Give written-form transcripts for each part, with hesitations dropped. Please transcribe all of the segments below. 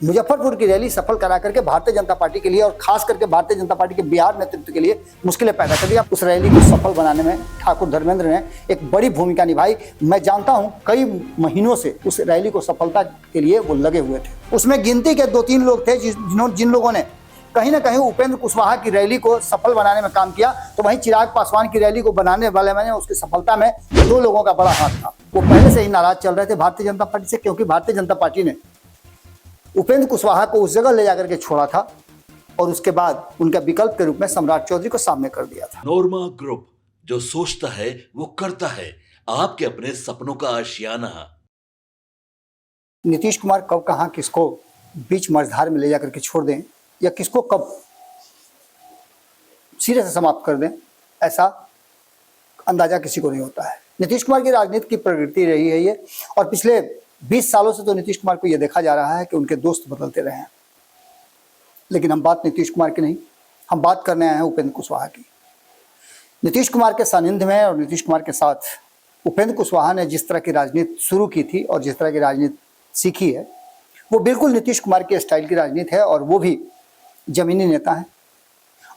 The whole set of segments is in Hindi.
मुजफ्फरपुर की रैली सफल करा करके भारतीय जनता पार्टी के लिए और खास करके भारतीय जनता पार्टी के बिहार नेतृत्व के लिए मुश्किलें पैदा कर दी। उस रैली को सफल बनाने में ठाकुर धर्मेंद्र ने एक बड़ी भूमिका निभाई। मैं जानता हूं कई महीनों से उस रैली को सफलता के लिए वो लगे हुए थे। उसमें गिनती के 2-3 लोग थे जिन लोगों ने कहीं ना कहीं उपेंद्र कुशवाहा की रैली को सफल बनाने में काम किया, तो वहीं चिराग पासवान की रैली को बनाने वाले में उसकी सफलता में 2 लोगों का बड़ा हाथ था। वो पहले से ही नाराज चल रहे थे भारतीय जनता पार्टी से, क्योंकि भारतीय जनता पार्टी ने उपेंद्र कुशवाहा को उस जगह ले जाकर के छोड़ा था और उसके बाद उनका विकल्प के रूप में सम्राट चौधरी को सामने कर दिया था। नोरमा ग्रुप, जो सोचता है वो करता है, आपके अपने सपनों का आशियाना। नीतीश कुमार कब कहां किसको बीच मझधार में ले जाकर के छोड़ दें या किसको कब सिरे से समाप्त कर दें, ऐसा अंदाजा किसी को नहीं होता है। नीतीश कुमार की राजनीति की प्रवृत्ति रही है ये, और पिछले 20 सालों से तो नीतीश कुमार को यह देखा जा रहा है कि उनके दोस्त बदलते रहे हैं। लेकिन हम बात नीतीश कुमार की नहीं, हम बात करने आए हैं उपेंद्र कुशवाहा की। नीतीश कुमार के सानिध्य में और नीतीश कुमार के साथ उपेंद्र कुशवाहा ने जिस तरह की राजनीति शुरू की थी और जिस तरह की राजनीति सीखी है, वो बिल्कुल नीतीश कुमार के स्टाइल की राजनीति है। और वो भी जमीनी नेता हैं।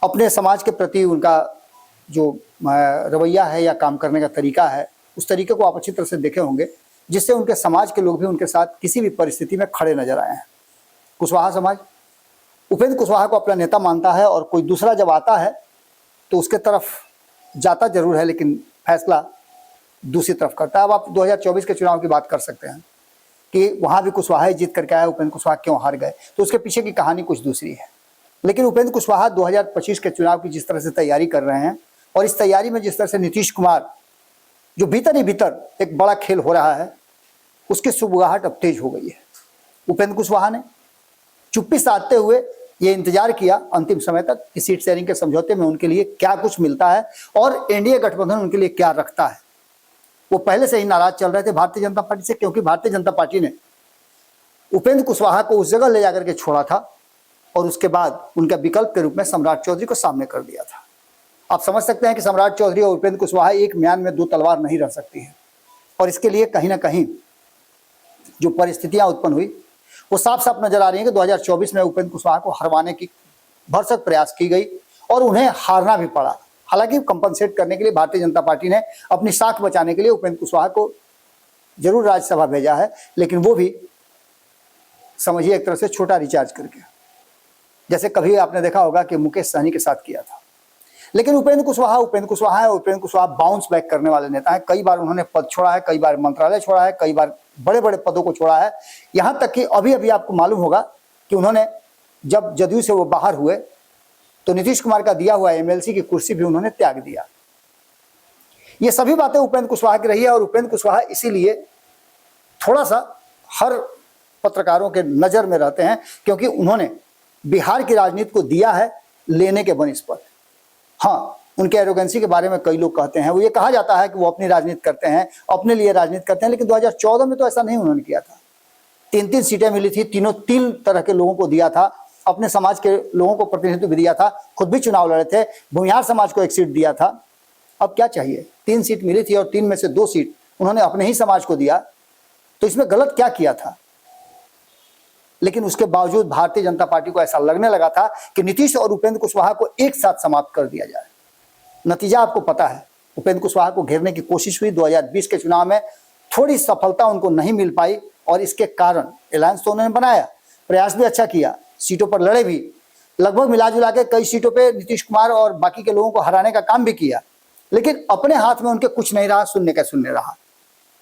अपने समाज के प्रति उनका जो रवैया है या काम करने का तरीका है, उस तरीके को आप अच्छी तरह से देखे होंगे, जिससे उनके समाज के लोग भी उनके साथ किसी भी परिस्थिति में खड़े नजर आए हैं। कुशवाहा समाज उपेंद्र कुशवाहा को अपना नेता मानता है, और कोई दूसरा जब आता है तो उसके तरफ जाता जरूर है, लेकिन फैसला दूसरी तरफ करता है। अब आप 2024 के चुनाव की बात कर सकते हैं कि वहाँ भी कुशवाहा जीत करके आया, उपेंद्र कुशवाहा क्यों हार गए, तो उसके पीछे की कहानी कुछ दूसरी है। लेकिन उपेंद्र कुशवाहा 2025 के चुनाव की जिस तरह से तैयारी कर रहे हैं, और इस तैयारी में जिस तरह से नीतीश कुमार जो भीतर ही भीतर एक बड़ा खेल हो रहा है, उसकी सुबगाहट अब तेज हो गई है। उपेंद्र कुशवाहा ने चुप्पी साधते हुए ये इंतजार किया अंतिम समय तक कि सीट शेयरिंग के समझौते में उनके लिए क्या कुछ मिलता है और एनडीए गठबंधन उनके लिए क्या रखता है। वो पहले से ही नाराज चल रहे थे भारतीय जनता पार्टी से, क्योंकि भारतीय जनता पार्टी ने उपेंद्र कुशवाहा को उस जगह ले जाकर के छोड़ा था और उसके बाद उनका विकल्प के रूप में सम्राट चौधरी को सामने कर दिया था। आप समझ सकते हैं कि सम्राट चौधरी और उपेंद्र कुशवाहा एक म्यान में 2 तलवार नहीं रह सकती है, और इसके लिए कहीं ना कहीं जो परिस्थितियां उत्पन्न हुई वो साफ साफ नजर आ रही है कि 2024 में उपेंद्र कुशवाहा को हरवाने की भरसक प्रयास की गई और उन्हें हारना भी पड़ा। हालांकि कंपनसेट करने के लिए भारतीय जनता पार्टी ने अपनी साख बचाने के लिए उपेंद्र कुशवाहा को जरूर राज्यसभा भेजा है, लेकिन वो भी समझिए एक तरह से छोटा रिचार्ज करके, जैसे कभी आपने देखा होगा कि मुकेश सहनी के साथ किया था। लेकिन उपेंद्र कुशवाहा है। उपेंद्र कुशवाहा बाउंस बैक करने वाले नेता हैं। कई बार उन्होंने पद छोड़ा है, कई बार मंत्रालय छोड़ा है, कई बार बड़े बड़े पदों को छोड़ा है। यहां तक कि अभी आपको मालूम होगा कि उन्होंने जब जदयू से वो बाहर हुए तो नीतीश कुमार का दिया हुआ एमएलसी की कुर्सी भी उन्होंने त्याग दिया। ये सभी बातें उपेंद्र कुशवाहा की रही है, और उपेंद्र कुशवाहा इसीलिए थोड़ा सा हर पत्रकारों के नजर में रहते हैं, क्योंकि उन्होंने बिहार की राजनीति को दिया है लेने के बनिस्पत। हाँ, उनके एरोगेंसी के बारे में कई लोग कहते हैं, वो ये कहा जाता है कि वो अपनी राजनीति करते हैं, अपने लिए राजनीति करते हैं, लेकिन 2014 में तो ऐसा नहीं उन्होंने किया था। 3 सीटें मिली थी, तीनों 3 तरह के लोगों को दिया था, अपने समाज के लोगों को प्रतिनिधित्व भी दिया था, खुद भी चुनाव लड़े थे, भूमिहार समाज को 1 सीट दिया था। अब क्या चाहिए? 3 सीट मिली थी और 3 में से 2 सीट उन्होंने अपने ही समाज को दिया, तो इसमें गलत क्या किया था? लेकिन उसके बावजूद भारतीय जनता पार्टी को ऐसा लगने लगा था कि नीतीश और उपेंद्र कुशवाहा को एक साथ समाप्त कर दिया जाए। नतीजा आपको पता है, उपेंद्र कुशवाहा को घेरने की कोशिश हुई। 2020 के चुनाव में थोड़ी सफलता उनको नहीं मिल पाई, और इसके कारण अलायंस तो उन्होंने बनाया, प्रयास भी अच्छा किया, सीटों पर लड़े भी, लगभग मिला जुला के कई सीटों पर नीतीश कुमार और बाकी के लोगों को हराने का काम भी किया, लेकिन अपने हाथ में उनके कुछ नहीं रहा, शून्य का शून्य रहा।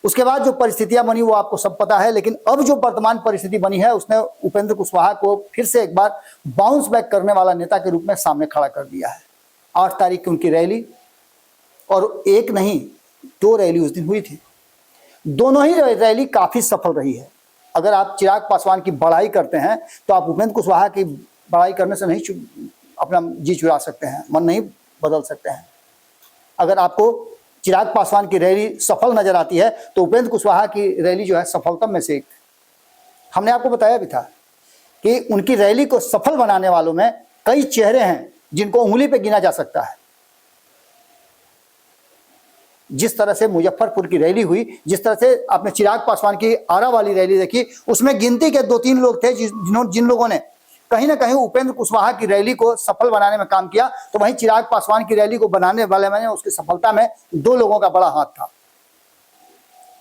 उसके बाद जो परिस्थितियां बनी वो आपको सब पता है। लेकिन अब जो वर्तमान परिस्थिति बनी है, उसने उपेंद्र कुशवाहा को फिर से एक बार बाउंस बैक करने वाला नेता के रूप में सामने खड़ा कर दिया है। 8 तारीख की उनकी रैली, और एक नहीं 2 रैली उस दिन हुई थी। दोनों ही रैली काफी सफल रही है। अगर आप चिराग पासवान की बड़ाई करते हैं तो आप उपेंद्र कुशवाहा की बड़ाई करने से नहीं अपना जी चुरा सकते हैं, मन नहीं बदल सकते हैं। अगर आपको चिराग पासवान की रैली सफल नजर आती है तो उपेंद्र कुशवाहा की रैली जो है सफलतम में से एक। हमने आपको बताया भी था कि उनकी रैली को सफल बनाने वालों में कई चेहरे हैं जिनको उंगली पे गिना जा सकता है। जिस तरह से मुजफ्फरपुर की रैली हुई, जिस तरह से आपने चिराग पासवान की आरा वाली रैली देखी, उसमें गिनती के 2-3 लोग थे जिन लोगों ने कहीं ना कहीं उपेंद्र कुशवाहा की रैली को सफल बनाने में काम किया। तो वहीं चिराग पासवान की रैली को बनाने वाले में उसकी सफलता में 2 लोगों का बड़ा हाथ था।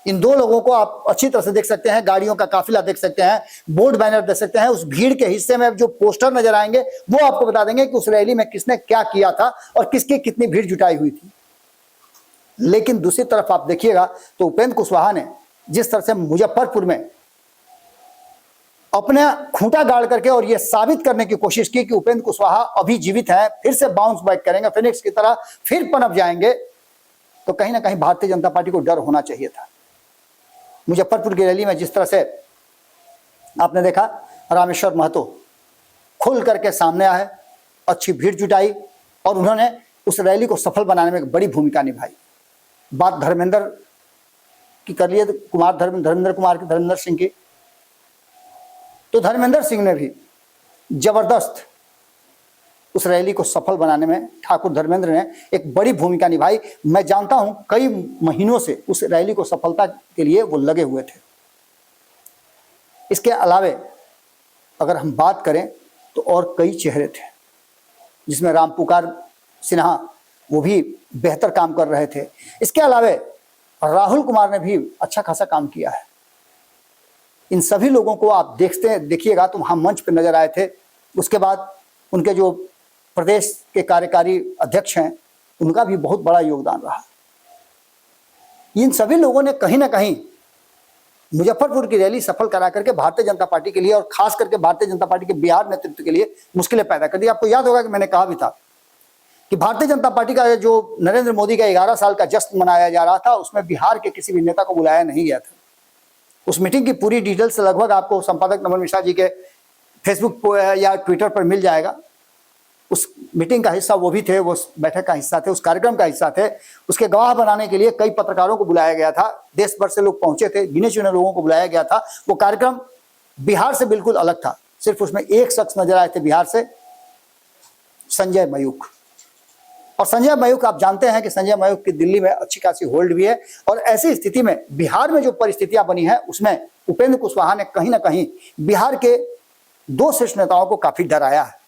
इन 2 लोगों को आप अच्छी तरह से देख सकते हैं, गाड़ियों का काफिला देख सकते हैं, बोर्ड बैनर देख सकते हैं। उस भीड़ के हिस्से में जो पोस्टर नजर आएंगे वो आपको बता देंगे कि उस रैली में किसने क्या किया था और किसकी कितनी भीड़ जुटाई हुई थी। लेकिन दूसरी तरफ आप देखिएगा तो उपेंद्र कुशवाहा ने जिस तरह से मुजफ्फरपुर में अपना खूंटा गाड़ करके और यह साबित करने की कोशिश की कि उपेंद्र कुशवाहा अभी जीवित हैं, फिर से बाउंस बैक करेंगे, फिनिक्स की तरह फिर पनप जाएंगे, तो कहीं ना कहीं भारतीय जनता पार्टी को डर होना चाहिए था। मुजफ्फरपुर की रैली में जिस तरह से आपने देखा, रामेश्वर महतो खुल करके सामने आए, अच्छी भीड़ जुटाई और उन्होंने उस रैली को सफल बनाने में एक बड़ी भूमिका निभाई। बात धर्मेंद्र की कर लिए, धर्मेंद्र सिंह की, तो धर्मेंद्र सिंह ने भी जबरदस्त उस रैली को सफल बनाने में ठाकुर धर्मेंद्र ने एक बड़ी भूमिका निभाई। मैं जानता हूं कई महीनों से उस रैली को सफलता के लिए वो लगे हुए थे। इसके अलावे अगर हम बात करें तो और कई चेहरे थे, जिसमें रामपुकार सिन्हा वो भी बेहतर काम कर रहे थे। इसके अलावे राहुल कुमार ने भी अच्छा खासा काम किया है। इन सभी लोगों को आप देखिएगा तो वहाँ मंच पर नजर आए थे। उसके बाद उनके जो प्रदेश के कार्यकारी अध्यक्ष हैं उनका भी बहुत बड़ा योगदान रहा। इन सभी लोगों ने कहीं ना कहीं मुजफ्फरपुर की रैली सफल करा करके भारतीय जनता पार्टी के लिए और खास करके भारतीय जनता पार्टी के बिहार नेतृत्व के लिए मुश्किलें पैदा कर दी। आपको याद होगा कि मैंने कहा भी था कि भारतीय जनता पार्टी का जो नरेंद्र मोदी का 11 साल का जश्न मनाया जा रहा था, उसमें बिहार के किसी भी नेता को बुलाया नहीं गया था। उस मीटिंग की पूरी डिटेल्स लगभग आपको संपादक नमन मिश्रा जी के फेसबुक या ट्विटर पर मिल जाएगा। उस मीटिंग का हिस्सा वो भी थे, वो उस बैठक का हिस्सा थे, उस कार्यक्रम का हिस्सा थे। उसके गवाह बनाने के लिए कई पत्रकारों को बुलाया गया था, देश भर से लोग पहुंचे थे, गिने चुने लोगों को बुलाया गया था। वो कार्यक्रम बिहार से बिल्कुल अलग था। सिर्फ उसमें एक शख्स नजर आए थे बिहार से, संजय मयूख। और संजय मयूख, आप जानते हैं कि संजय मयूख की दिल्ली में अच्छी खासी होल्ड भी है। और ऐसी स्थिति में बिहार में जो परिस्थितियां बनी है उसमें उपेंद्र कुशवाहा ने कहीं ना कहीं बिहार के 2 शीर्ष नेताओं को काफी डराया है।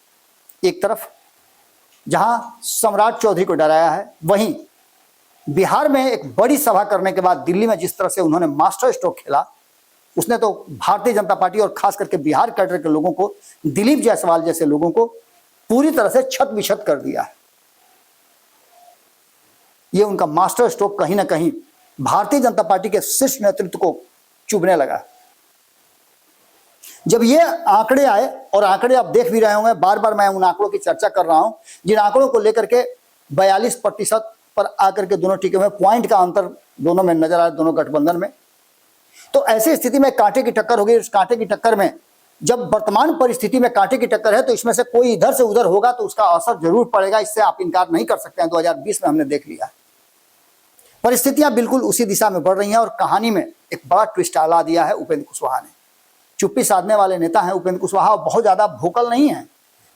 एक तरफ जहां सम्राट चौधरी को डराया है, वहीं बिहार में एक बड़ी सभा करने के बाद दिल्ली में जिस तरह से उन्होंने मास्टर स्ट्रोक खेला, उसने तो भारतीय जनता पार्टी और खास करके बिहार कैडर के लोगों को, दिलीप जायसवाल जैसे लोगों को पूरी तरह से छत बिछत कर दिया है। ये उनका मास्टर स्ट्रोक कहीं ना कहीं भारतीय जनता पार्टी के शीर्ष नेतृत्व को चुभने लगा। जब ये आंकड़े आए, और आंकड़े आप देख भी रहे होंगे, बार बार मैं उन आंकड़ों की चर्चा कर रहा हूं जिन आंकड़ों को लेकर के 42% पर आकर के दोनों टिके हुए, पॉइंट का अंतर दोनों में नजर आया, दोनों गठबंधन में। तो ऐसी स्थिति में कांटे की टक्कर होगी। उस कांटे की टक्कर में, जब वर्तमान परिस्थिति में कांटे की टक्कर है, तो इसमें से कोई इधर से उधर होगा तो उसका असर जरूर पड़ेगा, इससे आप इनकार नहीं कर सकते हैं। 2020 में हमने देख लिया, परिस्थितियां बिल्कुल उसी दिशा में बढ़ रही हैं। और कहानी में एक बड़ा ट्विस्ट ला दिया है उपेंद्र कुशवाहा ने। चुप्पी साधने वाले नेता हैं उपेंद्र कुशवाहा, बहुत ज्यादा भोकल नहीं है,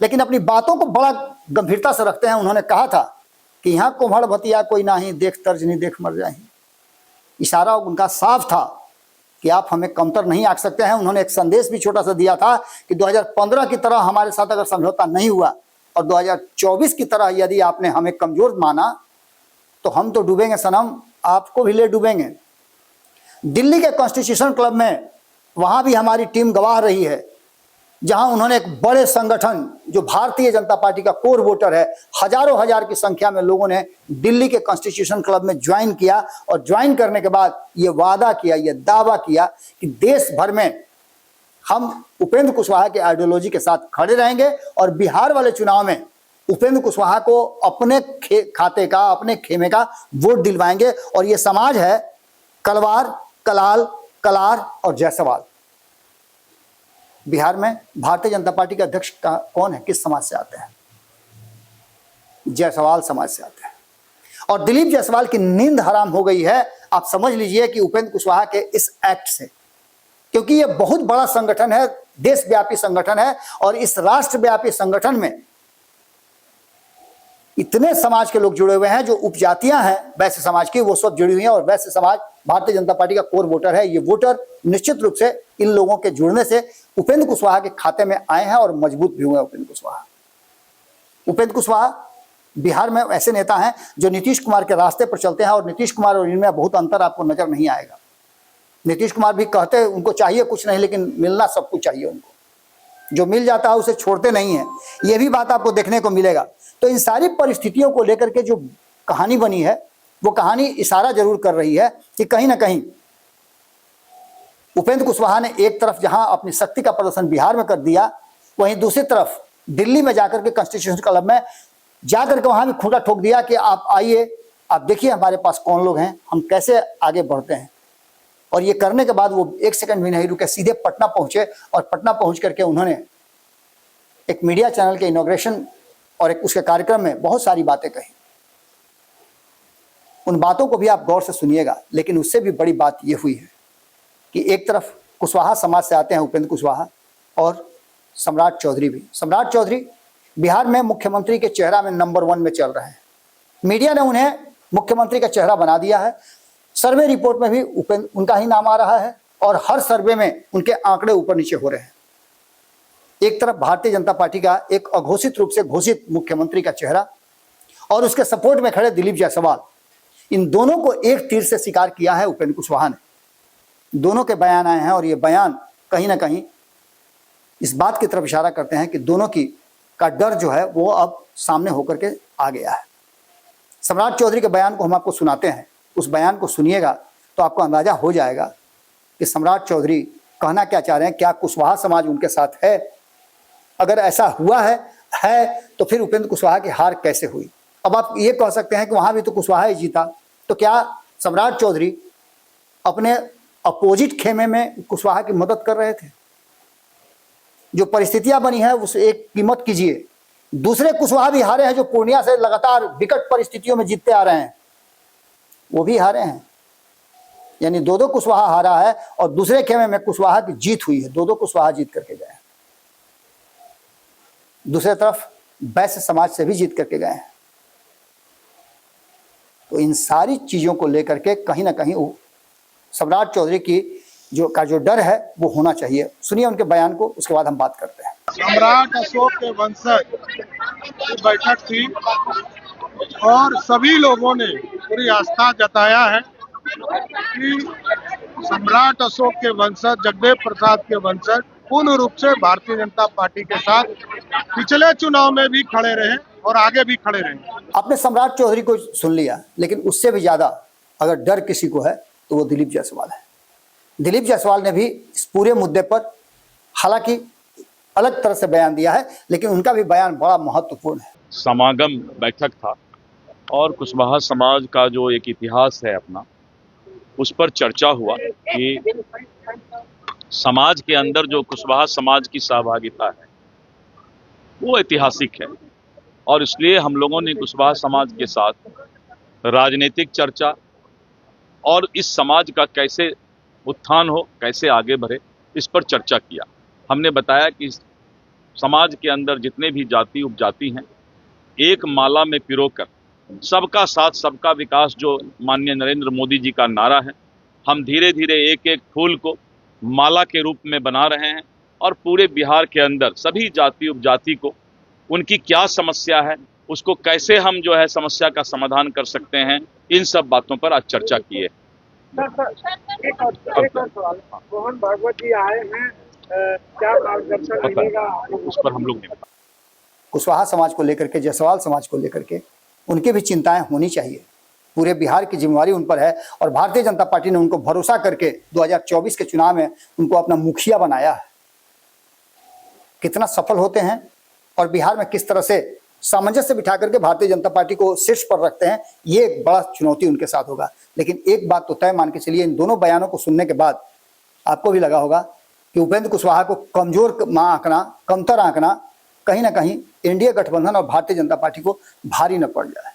लेकिन अपनी बातों को बड़ा गंभीरता से रखते हैं। उन्होंने कहा था कि यहाँ कुम्हड़ भतिया कोई नाही, देख तर्ज नहीं देख मर जाए। इशारा उनका साफ था कि आप हमें कमतर नहीं आंक सकते हैं। उन्होंने एक संदेश भी छोटा सा दिया था कि 2015 की तरह हमारे साथ अगर समझौता नहीं हुआ और 2024 की तरह यदि आपने हमें कमजोर माना तो हम तो डूबेंगे सनम, आपको भी ले डूबेंगे। दिल्ली के कॉन्स्टिट्यूशन क्लब में वहां भी हमारी टीम गवाह रही है, जहां उन्होंने एक बड़े संगठन जो भारतीय जनता पार्टी का कोर वोटर है, हजारों हजार की संख्या में लोगों ने दिल्ली के कॉन्स्टिट्यूशन क्लब में ज्वाइन किया। और ज्वाइन करने के बाद ये वादा किया, ये दावा किया कि देश भर में हम उपेंद्र कुशवाहा के आइडियोलॉजी के साथ खड़े रहेंगे और बिहार वाले चुनाव में उपेंद्र कुशवाहा को अपने खाते का, अपने खेमे का वोट दिलवाएंगे। और ये समाज है कलवार, कलाल, कलार और जायसवाल। बिहार में भारतीय जनता पार्टी के अध्यक्ष का कौन है, किस समाज से आते हैं? जायसवाल समाज से आते हैं। और दिलीप जायसवाल की नींद हराम हो गई है, आप समझ लीजिए कि उपेंद्र कुशवाहा के इस एक्ट से, क्योंकि यह बहुत बड़ा संगठन है, देशव्यापी संगठन है। और इस राष्ट्रव्यापी संगठन में इतने समाज के लोग जुड़े हुए हैं, जो उपजातियां हैं वैश्य समाज की, वो सब जुड़ी हुई हैं। और वैश्य समाज भारतीय जनता पार्टी का कोर वोटर है। ये वोटर निश्चित रूप से इन लोगों के जुड़ने से उपेंद्र कुशवाहा के खाते में आए हैं और मजबूत भी हुए हैं। उपेंद्र कुशवाहा बिहार में ऐसे नेता हैं जो नीतीश कुमार के रास्ते पर चलते हैं, और नीतीश कुमार और इनमें बहुत अंतर आपको नजर नहीं आएगा। नीतीश कुमार भी कहते हैं उनको चाहिए कुछ नहीं, लेकिन मिलना सब कुछ चाहिए उनको। जो मिल जाता है उसे छोड़ते नहीं है, ये भी बात आपको देखने को मिलेगा। तो इन सारी परिस्थितियों को लेकर के जो कहानी बनी है, वो कहानी इशारा जरूर कर रही है कि कहीं ना कहीं उपेंद्र कुशवाहा ने एक तरफ जहां अपनी शक्ति का प्रदर्शन बिहार में कर दिया, वहीं दूसरी तरफ दिल्ली में जाकर के कॉन्स्टिट्यूशन क्लब में जाकर के वहां भी खूंटा ठोक दिया कि आप आइए, आप देखिए हमारे पास कौन लोग हैं, हम कैसे आगे बढ़ते हैं। और ये करने के बाद वो एक सेकंड भी नहीं रुके, सीधे पटना पहुंचे और पटना पहुंच करके उन्होंने एक मीडिया चैनल के इनॉग्रेशन और एक उसके कार्यक्रम में बहुत सारी बातें कही। उन बातों को भी आप गौर से सुनिएगा। लेकिन उससे भी बड़ी बात यह हुई है कि एक तरफ कुशवाहा समाज से आते हैं उपेंद्र कुशवाहा, और सम्राट चौधरी भी। सम्राट चौधरी बिहार में मुख्यमंत्री के चेहरा में नंबर 1 में चल रहे हैं। मीडिया ने उन्हें मुख्यमंत्री का चेहरा बना दिया है। सर्वे रिपोर्ट में भी उनका ही नाम आ रहा है, और हर सर्वे में उनके आंकड़े ऊपर नीचे हो रहे हैं। एक तरफ भारतीय जनता पार्टी का एक अघोषित रूप से घोषित मुख्यमंत्री का चेहरा, और उसके सपोर्ट में खड़े दिलीप जायसवाल। इन दोनों को एक तीर से शिकार किया है उपेंद्र कुशवाहा ने। दोनों के बयान आए हैं, और ये बयान कहीं ना कहीं इस बात की तरफ इशारा करते हैं कि दोनों का डर जो है वो अब सामने होकर के आ गया है। सम्राट चौधरी के बयान को हम आपको सुनाते हैं। उस बयान को सुनिएगा तो आपको अंदाजा हो जाएगा कि सम्राट चौधरी कहना क्या चाह रहे हैं। क्या कुशवाहा समाज उनके साथ है? अगर ऐसा हुआ है तो फिर उपेंद्र कुशवाहा की हार कैसे हुई? अब आप ये कह सकते हैं कि वहां भी तो कुशवाहा ही जीता, तो क्या सम्राट चौधरी अपने अपोजिट खेमे में कुशवाहा की मदद कर रहे थे? जो परिस्थितियां बनी है उस एक कीमत कीजिए। दूसरे कुशवाहा भी हारे हैं, जो पूर्णिया से लगातार विकट परिस्थितियों में जीतते आ रहे हैं, वो भी हारे हैं। यानी दो कुशवाहा हारा है, और दूसरे खेमे में कुशवाहा की जीत हुई है। दो कुशवाहा जीत करके गए हैं। दूसरी तरफ वैश्य समाज से भी जीत करके गए हैं। तो इन सारी चीजों को लेकर के कहीं ना कहीं सम्राट चौधरी की जो डर है वो होना चाहिए। सुनिए उनके बयान को, उसके बाद हम बात करते हैं। सम्राट अशोक के वंशज की बैठक थी, और सभी लोगों ने पूरी आस्था जताया है कि सम्राट अशोक के वंशज, जगदेव प्रसाद के वंशज पूर्ण रूप से भारतीय जनता पार्टी के साथ पिछले चुनाव में भी खड़े रहे और आगे भी खड़े रहे। आपने सम्राट चौधरी को सुन लिया, लेकिन उससे भी ज्यादा अगर डर किसी को है तो वो दिलीप जायसवाल है। दिलीप जायसवाल ने भी इस पूरे मुद्दे पर हालांकि अलग तरह से बयान दिया है, लेकिन उनका भी बयान बड़ा महत्वपूर्ण है। समागम बैठक था, और कुशवाहा समाज का जो एक इतिहास है अपना, उस पर चर्चा हुआ कि समाज के अंदर जो कुशवाहा समाज की सहभागिता है वो ऐतिहासिक है, और इसलिए हम लोगों ने कुशवाहा समाज के साथ राजनीतिक चर्चा और इस समाज का कैसे उत्थान हो, कैसे आगे बढ़े, इस पर चर्चा किया। हमने बताया कि समाज के अंदर जितने भी जाति उपजाति हैं, एक माला में पिरोकर सबका साथ सबका विकास जो माननीय नरेंद्र मोदी जी का नारा है, हम धीरे धीरे एक एक फूल को माला के रूप में बना रहे हैं, और पूरे बिहार के अंदर सभी जाति उपजाति को उनकी क्या समस्या है, उसको कैसे हम जो है समस्या का समाधान कर सकते हैं, इन सब बातों पर आज चर्चा की है। एक और सवाल, मोहन भागवत जी आए हैं, क्या मार्गदर्शन मिलेगा उस पर हम लोग नहीं बता। कुशवाहा समाज को लेकर के, जायसवाल समाज को लेकर के उनकी भी चिंताएं होनी चाहिए। पूरे बिहार की जिम्मेवारी उन पर है, और भारतीय जनता पार्टी ने उनको भरोसा करके 2024 के चुनाव में उनको अपना मुखिया बनाया है। कितना सफल होते हैं और बिहार में किस तरह से सामंजस्य बिठा करके भारतीय जनता पार्टी को शीर्ष पर रखते हैं, ये एक बड़ा चुनौती उनके साथ होगा। लेकिन एक बात तो तय मान के चलिए, इन दोनों बयानों को सुनने के बाद आपको भी लगा होगा कि उपेंद्र कुशवाहा को कमजोर आंकना, कमतर आंकना कहीं ना कहीं एनडीए गठबंधन और भारतीय जनता पार्टी को भारी न पड़ जाए।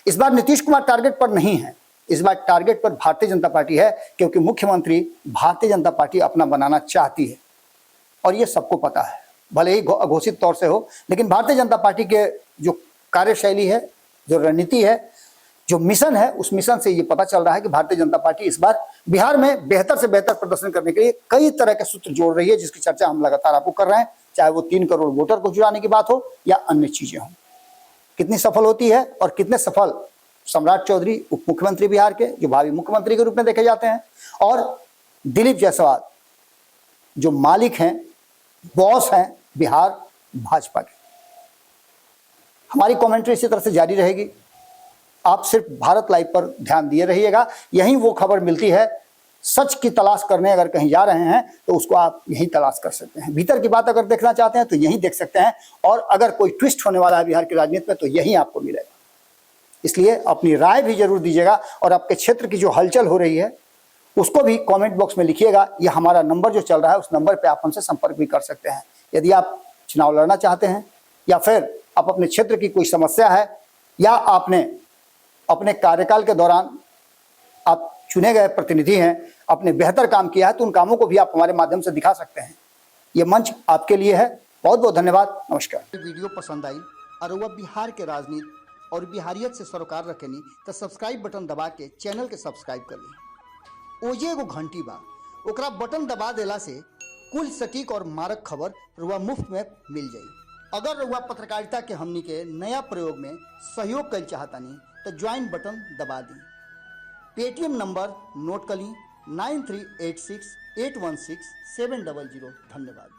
इस बार नीतीश कुमार टारगेट पर नहीं है, इस बार टारगेट पर भारतीय जनता पार्टी है, क्योंकि मुख्यमंत्री भारतीय जनता पार्टी अपना बनाना चाहती है, और ये सबको पता है। भले ही अघोषित तौर से हो, लेकिन भारतीय जनता पार्टी के जो कार्यशैली है जो रणनीति है, जो मिशन है, उस मिशन से ये पता चल रहा है कि भारतीय जनता पार्टी इस बार बिहार में बेहतर से बेहतर प्रदर्शन करने के लिए कई तरह के सूत्र जोड़ रही है, जिसकी चर्चा हम लगातार आपको कर रहे हैं, चाहे वो 3 करोड़ वोटर को जुड़ाने की बात हो या अन्य चीजें हों। कितनी सफल होती है और कितने सफल सम्राट चौधरी उप मुख्यमंत्री बिहार के, जो भावी मुख्यमंत्री के रूप में देखे जाते हैं, और दिलीप जायसवाल जो मालिक हैं, बॉस हैं बिहार भाजपा के। हमारी कमेंट्री इसी तरह से जारी रहेगी। आप सिर्फ भारत लाइव पर ध्यान दिए रहिएगा। यहीं वो खबर मिलती है। सच की तलाश करने अगर कहीं जा रहे हैं तो उसको आप यहीं तलाश कर सकते हैं। भीतर की बात अगर देखना चाहते हैं तो यहीं देख सकते हैं, और अगर कोई ट्विस्ट होने वाला है बिहार की राजनीति में तो यहीं आपको मिलेगा। इसलिए अपनी राय भी जरूर दीजिएगा, और आपके क्षेत्र की जो हलचल हो रही है उसको भी कमेंट बॉक्स में लिखिएगा। यह हमारा नंबर जो चल रहा है, उस नंबर पे आप हमसे संपर्क भी कर सकते हैं। यदि आप चुनाव लड़ना चाहते हैं, या फिर आप अपने क्षेत्र की कोई समस्या है, या आपने अपने कार्यकाल के दौरान आप चुने गए प्रतिनिधि हैं, आपने बेहतर काम किया है, तो उन कामों को भी आप हमारे माध्यम से दिखा सकते हैं। ये मंच आपके लिए है। बहुत बहुत धन्यवाद। नमस्कार। वीडियो पसंद आई और वह बिहार के राजनीति और बिहारियत से सरोकार रखेनी तो सब्सक्राइब बटन दबा के चैनल के सब्सक्राइब कर ली। ओजे एगो घंटी बा, ओकरा बटन दबा देला से कुल सटीक और मारक खबर रुआ मुफ्त में मिल जाई। अगर रुआ पत्रकारिता के हमनी के नया प्रयोग में सहयोग कर चाहतानी तो ज्वाइन बटन दबा दी। पेटीएम नंबर नोट कर ली 9386816700। धन्यवाद।